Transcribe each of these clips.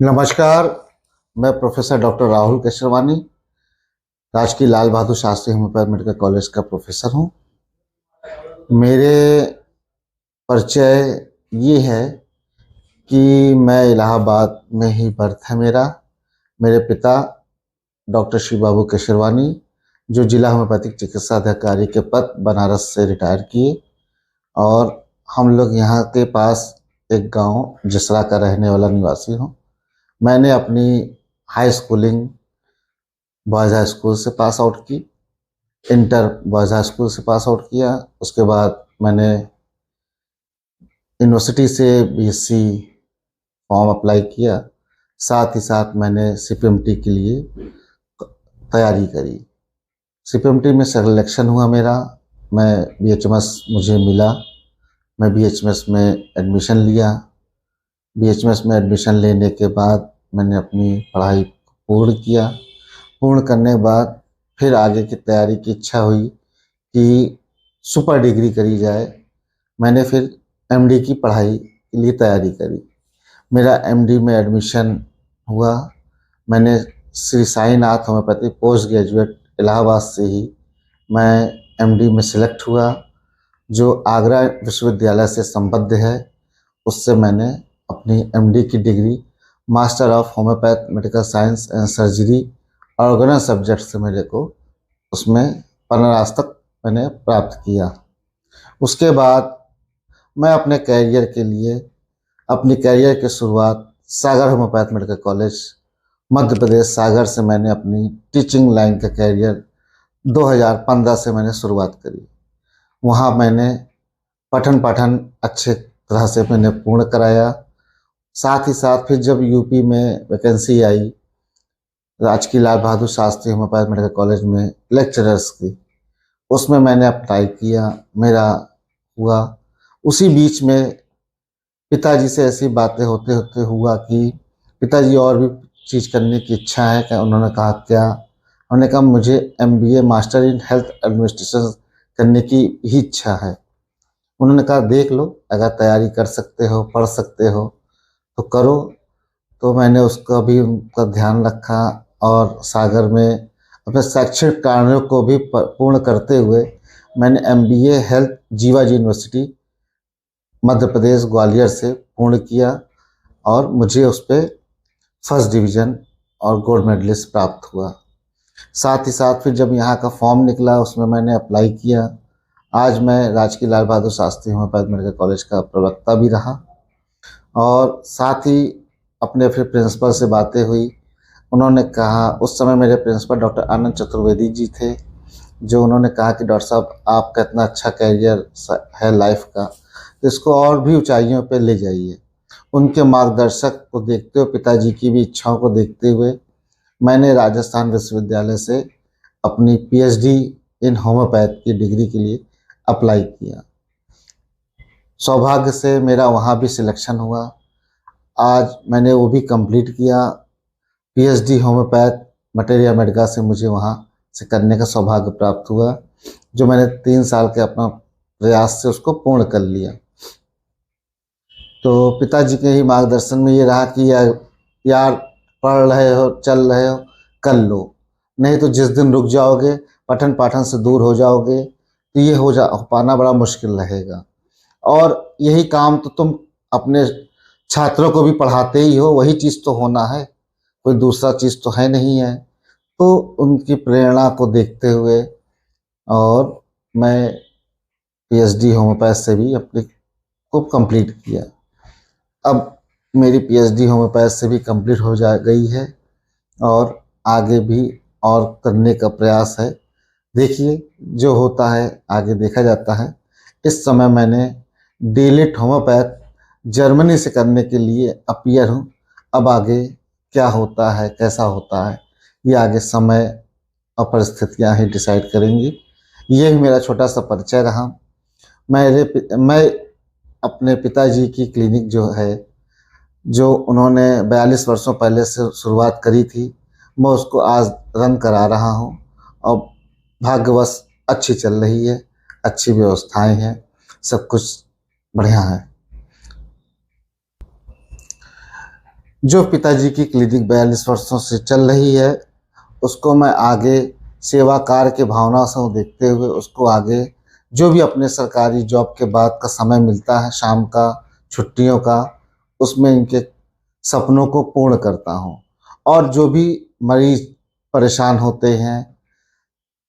नमस्कार। मैं professor doctor Rahul Kesharwani, राजकीय Lal Bahadur Shastri homeopath medical college का प्रोफेसर हूँ। मेरे परिचय ये है कि मैं इलाहाबाद में ही बर्थ है मेरा। मेरे पिता डॉक्टर शिव बाबू केशरवानी, जो जिला होम्योपैथिक चिकित्सा अधिकारी के पद बनारस से रिटायर किए, और हम लोग यहाँ के पास एक गांव जसरा का रहने वाला निवासी हूँ। मैंने अपनी high schooling boys high school से पास आउट की, इंटर बॉयज़ हाई स्कूल से पास आउट किया। उसके बाद मैंने यूनिवर्सिटी से बीएससी फॉर्म अप्लाई किया। साथ ही साथ मैंने सीपीएमटी के लिए तैयारी करी। सीपीएमटी में सिलेक्शन हुआ मेरा। मैं बीएचएमएस मुझे मिला। मैं बीएचएमएस में एडमिशन लिया। बीएचएमएस में एडमिशन लेने के बाद मैंने अपनी पढ़ाई पूर्ण किया। पूर्ण करने के बाद फिर आगे की तैयारी की इच्छा हुई कि सुपर डिग्री करी जाए। मैंने फिर एमडी की पढ़ाई के लिए तैयारी करी। मेरा एमडी में एडमिशन हुआ। मैंने Shri Sainath homeopathy post graduate Allahabad से ही मैं एमडी में सिलेक्ट हुआ, जो आगरा विश्वविद्यालय से संबद्ध है। उससे मैंने अपनी एमडी की degree master of homeopath medical science and surgery organelle subject से मेरे को उसमें पन्नास तक मैंने प्राप्त किया। उसके बाद मैं अपने अपनी कैरियर की शुरुआत सागर homeopath medical college Madhya Pradesh सागर से मैंने अपनी टीचिंग लाइन का कैरियर 2015 से मैंने शुरुआत करी। वहाँ मैंने पठन पाठन अच्छे तरह से मैंने पूर्ण कराया। साथ ही साथ फिर जब यूपी में वैकेंसी आई राजकीय Lal Bahadur Shastri homeopath medical college में लेक्चरर्स की, उसमें मैंने अप्लाई किया, मेरा हुआ। उसी बीच में पिताजी से ऐसी बातें होते होते हुआ कि पिताजी और भी चीज़ करने की इच्छा है क्या? उन्होंने कहा क्या? उन्होंने कहा मुझे MBA master in health administration करने की ही इच्छा है। उन्होंने कहा देख लो, अगर तैयारी कर सकते हो, पढ़ सकते हो तो करो। तो मैंने उसका भी उनका ध्यान रखा और सागर में अपने शैक्षणिक कार्यों को भी पूर्ण करते हुए मैंने MBA health Jiwaji university Madhya Pradesh Gwalior से पूर्ण किया, और मुझे उस पर फर्स्ट डिवीज़न और गोल्ड मेडलिस्ट प्राप्त हुआ। साथ ही साथ फिर जब यहाँ का फॉर्म निकला उसमें मैंने अप्लाई किया। आज मैं राजकीय Lal Bahadur Shastri homeopath medical college का प्रवक्ता भी रहा। और साथ ही अपने फिर प्रिंसिपल से बातें हुई। उन्होंने कहा, उस समय मेरे प्रिंसिपल डॉक्टर आनंद चतुर्वेदी जी थे, जो उन्होंने कहा कि डॉक्टर साहब आपका इतना अच्छा कैरियर है लाइफ का, तो इसको और भी ऊंचाइयों पे ले जाइए। उनके मार्गदर्शक को देखते हुए, पिताजी की भी इच्छाओं को देखते हुए मैंने राजस्थान विश्वविद्यालय से अपनी पीएचडी इन होम्योपैथ की डिग्री के लिए अप्लाई किया। सौभाग्य से मेरा वहाँ भी सिलेक्शन हुआ। आज मैंने वो भी कंप्लीट किया। पीएचडी होम्योपैथ मटेरिया मेडिका से मुझे वहाँ से करने का सौभाग्य प्राप्त हुआ, जो मैंने 3 साल के अपना प्रयास से उसको पूर्ण कर लिया। तो पिताजी के ही मार्गदर्शन में ये रहा कि यार पढ़ रहे हो, चल रहे हो, कर लो, नहीं तो जिस दिन रुक जाओगे, पठन पाठन से दूर हो जाओगे, तो ये हो पाना बड़ा मुश्किल रहेगा। और यही काम तो तुम अपने छात्रों को भी पढ़ाते ही हो, वही चीज़ तो होना है, कोई दूसरा चीज़ तो है नहीं है। तो उनकी प्रेरणा को देखते हुए और मैं पीएचडी होम्योपैथ से भी अपनी को कंप्लीट किया। अब मेरी पीएचडी होम्योपैथ से भी कंप्लीट हो जा गई है, और आगे भी और करने का प्रयास है। देखिए जो होता है आगे देखा जाता है। इस समय मैंने डीलिट होम्योपैथ जर्मनी से करने के लिए अपीयर हूँ। अब आगे क्या होता है, कैसा होता है, ये आगे समय और परिस्थितियाँ ही डिसाइड करेंगी। ये ही मेरा छोटा सा परिचय रहा। मैं अपने पिताजी की क्लिनिक जो है, जो उन्होंने 42 वर्षों पहले से शुरुआत करी थी, मैं उसको आज रन करा रहा हूँ, और भाग्यवश अच्छी चल रही है, अच्छी व्यवस्थाएं हैं, सब कुछ बढ़िया है। जो पिताजी की क्लिनिक 42 वर्षों से चल रही है, उसको मैं आगे सेवा कार्य की भावना से देखते हुए उसको आगे जो भी अपने सरकारी जॉब के बाद का समय मिलता है, शाम का, छुट्टियों का, उसमें इनके सपनों को पूर्ण करता हूँ। और जो भी मरीज परेशान होते हैं,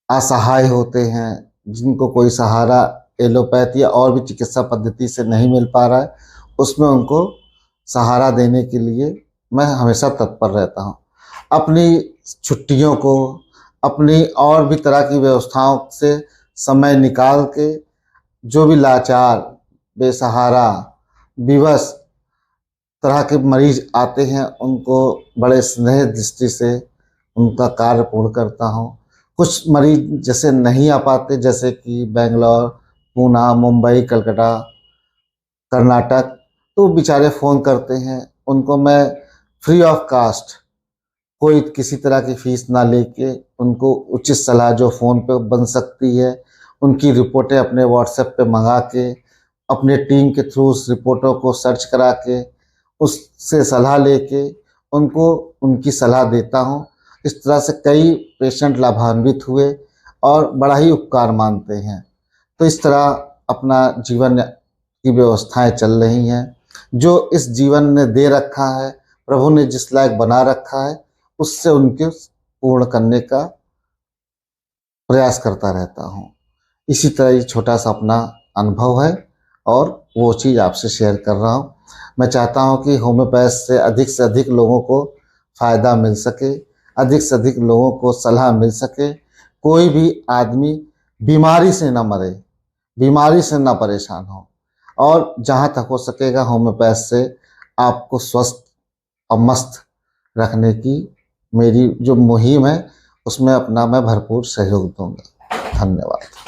असहाय होते हैं, जिनको कोई सहारा एलोपैथी या और भी चिकित्सा पद्धति से नहीं मिल पा रहा है, उसमें उनको सहारा देने के लिए मैं हमेशा तत्पर रहता हूँ। अपनी छुट्टियों को, अपनी और भी तरह की व्यवस्थाओं से समय निकाल के जो भी लाचार, बेसहारा, विवश तरह के मरीज आते हैं, उनको बड़े स्नेह दृष्टि से उनका कार्य पूर्ण करता हूँ। कुछ मरीज जैसे नहीं आ पाते, जैसे कि बेंगलोर, पूना, मुंबई, कलकत्ता, कर्नाटक, तो बेचारे फ़ोन करते हैं, उनको मैं फ्री ऑफ कास्ट, कोई किसी तरह की फ़ीस ना लेके उनको उचित सलाह जो फ़ोन पे बन सकती है, उनकी रिपोर्टें अपने व्हाट्सएप पे मंगा के, अपने टीम के थ्रू उस रिपोर्टों को सर्च करा के, उससे सलाह लेके उनको उनकी सलाह देता हूँ। इस तरह से कई पेशेंट लाभान्वित हुए और बड़ा ही उपकार मानते हैं। तो इस तरह अपना जीवन की व्यवस्थाएं चल रही हैं। जो इस जीवन ने दे रखा है, प्रभु ने जिस लायक बना रखा है, उससे उनके पूर्ण करने का प्रयास करता रहता हूँ। इसी तरह ये छोटा सा अपना अनुभव है और वो चीज़ आपसे शेयर कर रहा हूँ। मैं चाहता हूँ कि होम्योपैथ से अधिक लोगों को फ़ायदा मिल सके, अधिक से अधिक लोगों को सलाह मिल सके, कोई भी आदमी बीमारी से ना मरे, बीमारी से ना परेशान हो, और जहाँ तक हो सकेगा होम्योपैथ से आपको स्वस्थ और मस्त रखने की मेरी जो मुहिम है, उसमें अपना मैं भरपूर सहयोग दूंगा। धन्यवाद।